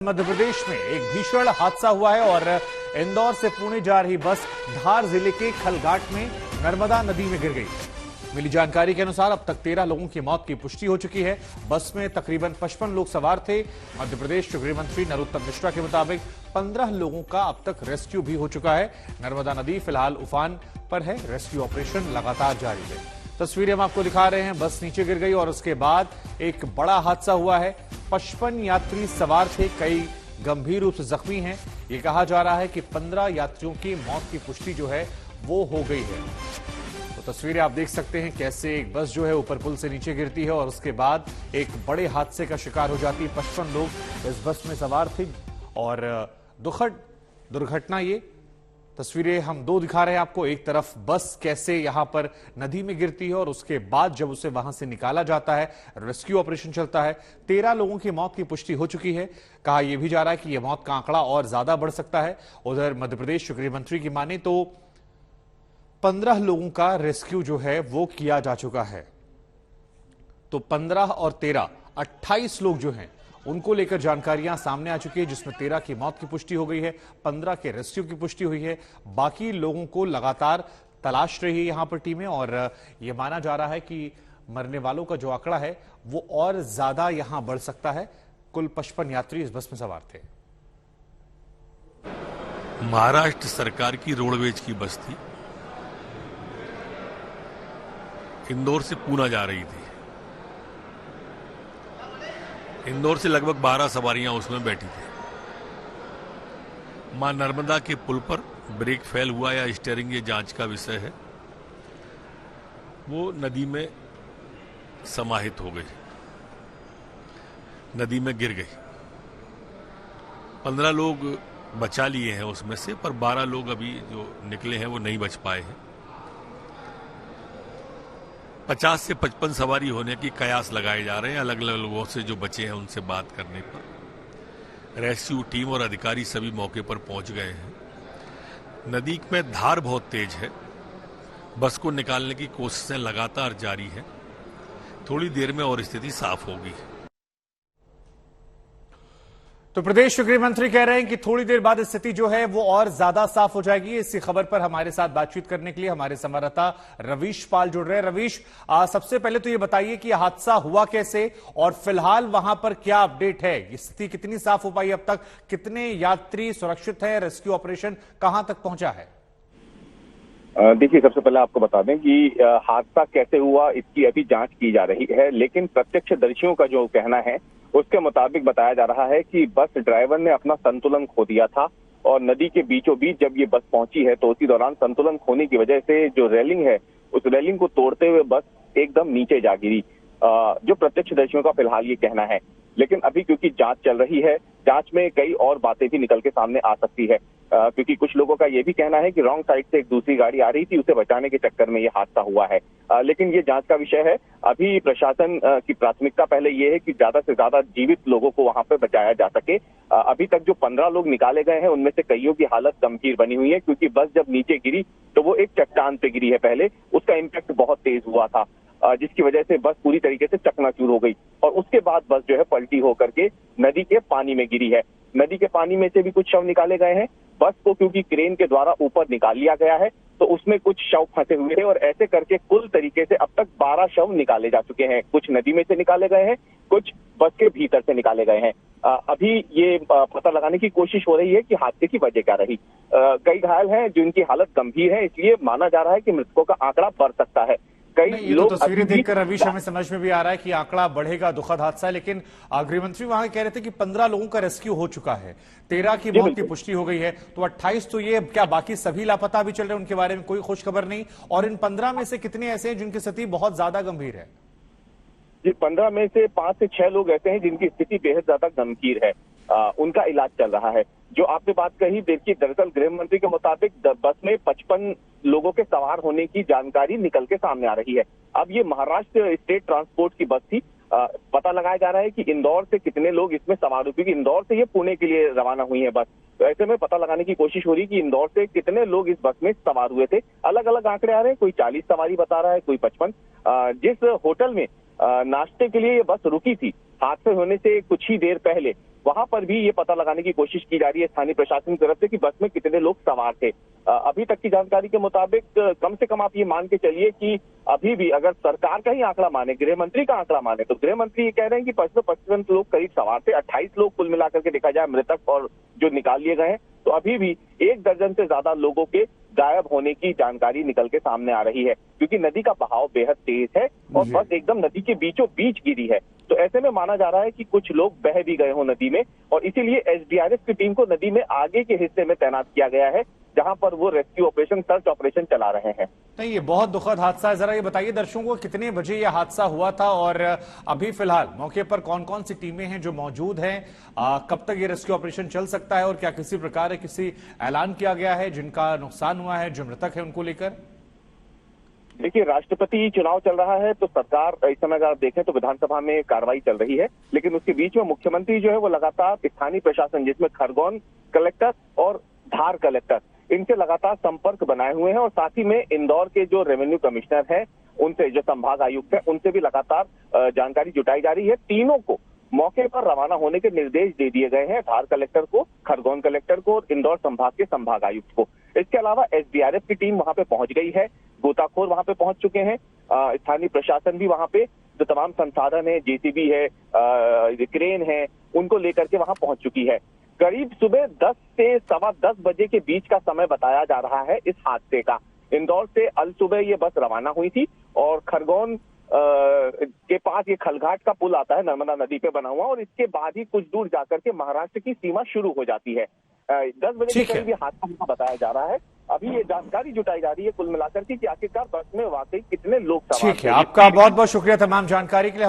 मध्य प्रदेश में एक भीषण हादसा हुआ है और इंदौर से पुणे जा रही बस धार जिले के खलघाट में नर्मदा नदी में गिर गई। मिली जानकारी के अनुसार अब तक 13 लोगों की मौत की पुष्टि हो चुकी है। बस में तकरीबन 55 लोग सवार थे। मध्य प्रदेश के गृह मंत्री नरोत्तम मिश्रा के मुताबिक 15 लोगों का अब तक रेस्क्यू भी हो चुका है। नर्मदा नदी फिलहाल उफान पर है। रेस्क्यू ऑपरेशन लगातार जारी है। तस्वीरें हम आपको दिखा रहे हैं। बस नीचे गिर गई और उसके बाद एक बड़ा हादसा हुआ है। 55 यात्री सवार थे, कई गंभीर रूप से जख्मी हैं। ये कहा जा रहा है कि 15 यात्रियों की मौत की पुष्टि जो है वो हो गई है। तो तस्वीरें आप देख सकते हैं कैसे एक बस जो है ऊपर पुल से नीचे गिरती है और उसके बाद एक बड़े हादसे का शिकार हो जाती है। 55 लोग इस बस में सवार थे और दुखद दुर्घटना ये। तस्वीरें हम दो दिखा रहे हैं आपको। एक तरफ बस कैसे यहां पर नदी में गिरती है और उसके बाद जब उसे वहां से निकाला जाता है, रेस्क्यू ऑपरेशन चलता है। 13 लोगों की मौत की पुष्टि हो चुकी है। कहा यह भी जा रहा है कि यह मौत का आंकड़ा और ज्यादा बढ़ सकता है। उधर मध्य प्रदेश के गृह मंत्री की माने तो 15 लोगों का रेस्क्यू जो है वो किया जा चुका है। तो 15 और 13 28 लोग जो हैं उनको लेकर जानकारियां सामने आ चुकी है, जिसमें 13 की मौत की पुष्टि हो गई है, 15 के रेस्क्यू की पुष्टि हुई है। बाकी लोगों को लगातार तलाश रही है यहां पर टीमें और यह माना जा रहा है कि मरने वालों का जो आंकड़ा है वो और ज्यादा यहां बढ़ सकता है। कुल 55 यात्री इस बस में सवार थे। महाराष्ट्र सरकार की रोडवेज की बस थी, इंदौर से पूना जा रही थी। इंदौर से लगभग 12 सवारियां उसमें बैठी थी। मां नर्मदा के पुल पर ब्रेक फेल हुआ या स्टीयरिंग, ये जांच का विषय है। वो नदी में समाहित हो गई, नदी में गिर गई। 15 लोग बचा लिए हैं उसमें से, पर 12 लोग अभी जो निकले हैं वो नहीं बच पाए हैं। 50 से 55 सवारी होने की कयास लगाए जा रहे हैं। अलग अलग लोगों से जो बचे हैं उनसे बात करने पर रेस्क्यू टीम और अधिकारी सभी मौके पर पहुंच गए हैं। नदी में धार बहुत तेज है। बस को निकालने की कोशिशें लगातार जारी हैं। थोड़ी देर में और स्थिति साफ होगी। तो प्रदेश के गृह मंत्री कह रहे हैं कि थोड़ी देर बाद स्थिति जो है वो और ज्यादा साफ हो जाएगी। इसी खबर पर हमारे साथ बातचीत करने के लिए हमारे संवाददाता रवीश पाल जुड़ रहे हैं। रवीश, सबसे पहले तो ये बताइए कि हादसा हुआ कैसे और फिलहाल वहां पर क्या अपडेट है? ये स्थिति कितनी साफ हो पाई अब तक? कितने यात्री सुरक्षित हैं? रेस्क्यू ऑपरेशन कहां तक पहुंचा है? देखिए, सबसे पहले आपको बता दें कि हादसा कैसे हुआ इसकी अभी जांच की जा रही है, लेकिन प्रत्यक्षदर्शियों का जो कहना है उसके मुताबिक बताया जा रहा है कि बस ड्राइवर ने अपना संतुलन खो दिया था और नदी के बीचों बीच जब ये बस पहुंची है तो उसी दौरान संतुलन खोने की वजह से जो रेलिंग है उस रेलिंग को तोड़ते हुए बस एकदम नीचे जा गिरी। जो प्रत्यक्षदर्शियों का फिलहाल ये कहना है, लेकिन अभी क्योंकि जांच चल रही है, जांच में कई और बातें भी निकल के सामने आ सकती है। क्योंकि कुछ लोगों का ये भी कहना है कि रॉन्ग साइड से एक दूसरी गाड़ी आ रही थी, उसे बचाने के चक्कर में ये हादसा हुआ है। लेकिन ये जांच का विषय है। अभी प्रशासन की प्राथमिकता पहले ये है कि ज्यादा से ज्यादा जीवित लोगों को वहां पे बचाया जा सके। अभी तक जो 15 लोग निकाले गए हैं उनमें से कईयों की हालत गंभीर बनी हुई है, क्योंकि बस जब नीचे गिरी तो वो एक चट्टान पे गिरी है। पहले उसका इम्पैक्ट बहुत तेज हुआ था, जिसकी वजह से बस पूरी तरीके से चकनाचूर हो गई और उसके बाद बस जो है पलटी होकर के नदी के पानी में गिरी है। नदी के पानी में से भी कुछ शव निकाले गए हैं। बस को क्योंकि क्रेन के द्वारा ऊपर निकाल लिया गया है तो उसमें कुछ शव फंसे हुए थे और ऐसे करके कुल तरीके से अब तक 12 शव निकाले जा चुके हैं। कुछ नदी में से निकाले गए हैं, कुछ बस के भीतर से निकाले गए हैं। अभी ये पता लगाने की कोशिश हो रही है कि हादसे की वजह क्या रही। कई घायल हैं जिनकी हालत गंभीर है, इसलिए माना जा रहा है कि मृतकों का आंकड़ा बढ़ सकता है। कई लोग तस्वीरें देखकर रवीश हमें समझ में भी आ रहा है कि आंकड़ा बढ़ेगा। दुखद हादसा है, लेकिन गृह मंत्री वहां कह रहे थे कि 15 लोगों का रेस्क्यू हो चुका है, 13 की मौत की पुष्टि हो गई है, तो 28 तो ये क्या बाकी सभी लापता भी चल रहे हैं, उनके बारे में कोई खुश खबर नहीं? और इन 15 में से कितने ऐसे हैं जिनकी स्थिति बहुत ज्यादा गंभीर है? जी, 15 में से 5 से 6 लोग ऐसे हैं जिनकी स्थिति बेहद ज्यादा गंभीर है। उनका इलाज चल रहा है। जो आपने बात कही, देखिए दरअसल गृह मंत्री के मुताबिक बस में 55 लोगों के सवार होने की जानकारी निकल के सामने आ रही है। अब ये महाराष्ट्र स्टेट ट्रांसपोर्ट की बस थी। पता लगाया जा रहा है कि इंदौर से कितने लोग इसमें सवार हुए, क्योंकि इंदौर से ये पुणे के लिए रवाना हुई है बस। तो ऐसे में पता लगाने की कोशिश हो रही है कि इंदौर से कितने लोग इस बस में सवार हुए थे। अलग अलग आंकड़े आ रहे हैं, कोई 40 सवारी बता रहा है, कोई 55। जिस होटल में नाश्ते के लिए ये बस रुकी थी, हादसे होने से कुछ ही देर पहले वहां पर भी ये पता लगाने की कोशिश की जा रही है स्थानीय प्रशासन की तरफ से कि बस में कितने लोग सवार थे। अभी तक की जानकारी के मुताबिक कम से कम आप ये मान के चलिए कि अभी भी अगर सरकार का ही आंकड़ा माने, गृह मंत्री का आंकड़ा माने, तो गृह मंत्री ये कह रहे हैं कि 55 लोग करीब सवार थे। 28 लोग कुल मिलाकर के देखा जाए मृतक और जो निकाल लिए गए हैं, तो अभी भी 1 दर्जन से ज्यादा लोगों के गायब होने की जानकारी निकल के सामने आ रही है, क्योंकि नदी का बहाव बेहद तेज है और बस एकदम नदी के बीचों बीच गिरी है। तो ऐसे में माना जा रहा है कि कुछ लोग बह भी गए हों नदी में, और इसीलिए एसडीआरएफ की टीम को नदी में आगे के हिस्से में तैनात किया गया है, जहां पर वो रेस्क्यू ऑपरेशन, सर्च ऑपरेशन चला रहे हैं। नहीं, ये बहुत दुखद हादसा है। जरा ये बताइए दर्शकों को कितने बजे ये हादसा हुआ था और अभी फिलहाल मौके पर कौन कौन सी टीमें हैं जो मौजूद हैं, कब तक ये रेस्क्यू ऑपरेशन चल सकता है और क्या किसी प्रकार किसी ऐलान किया गया है जिनका नुकसान हुआ है, जो मृतक है उनको लेकर? देखिए, राष्ट्रपति चुनाव चल रहा है, तो सरकार इस समय अगर आप देखें तो विधानसभा में कार्रवाई चल रही है, लेकिन उसके बीच में मुख्यमंत्री जो है वो लगातार स्थानीय प्रशासन, जिसमें खरगोन कलेक्टर और धार कलेक्टर, इनसे लगातार संपर्क बनाए हुए हैं, और साथ ही में इंदौर के जो रेवेन्यू कमिश्नर हैं उनसे, जो संभाग आयुक्त हैं, उनसे भी लगातार जानकारी जुटाई जा रही है। तीनों को मौके पर रवाना होने के निर्देश दे दिए गए हैं, धार कलेक्टर को, खरगोन कलेक्टर को और इंदौर संभाग के संभाग आयुक्त को। इसके अलावा एसडीआरएफ की टीम वहां पे पहुंच गई है, गोताखोर वहां पे पहुंच चुके हैं, स्थानीय प्रशासन भी वहां पे जो तमाम संसाधन है, जेसीबी है, क्रेन है, उनको लेकर के वहां पहुंच चुकी है। करीब सुबह 10 से 10:15 बजे के बीच का समय बताया जा रहा है इस हादसे का। इंदौर से अल सुबह ये बस रवाना हुई थी और खरगोन के पास ये खलघाट का पुल आता है, नर्मदा नदी पे बना हुआ, और इसके बाद ही कुछ दूर जाकर के महाराष्ट्र की सीमा शुरू हो जाती है। 10 बजे के करीब ये हादसा बताया जा रहा है। अभी ये जानकारी जुटाई जा रही है कुल मिलाकर के कि आखिरकार बस में वाकई कितने लोग सवार थे। ठीक है, आपका बहुत बहुत शुक्रिया तमाम जानकारी के लिए।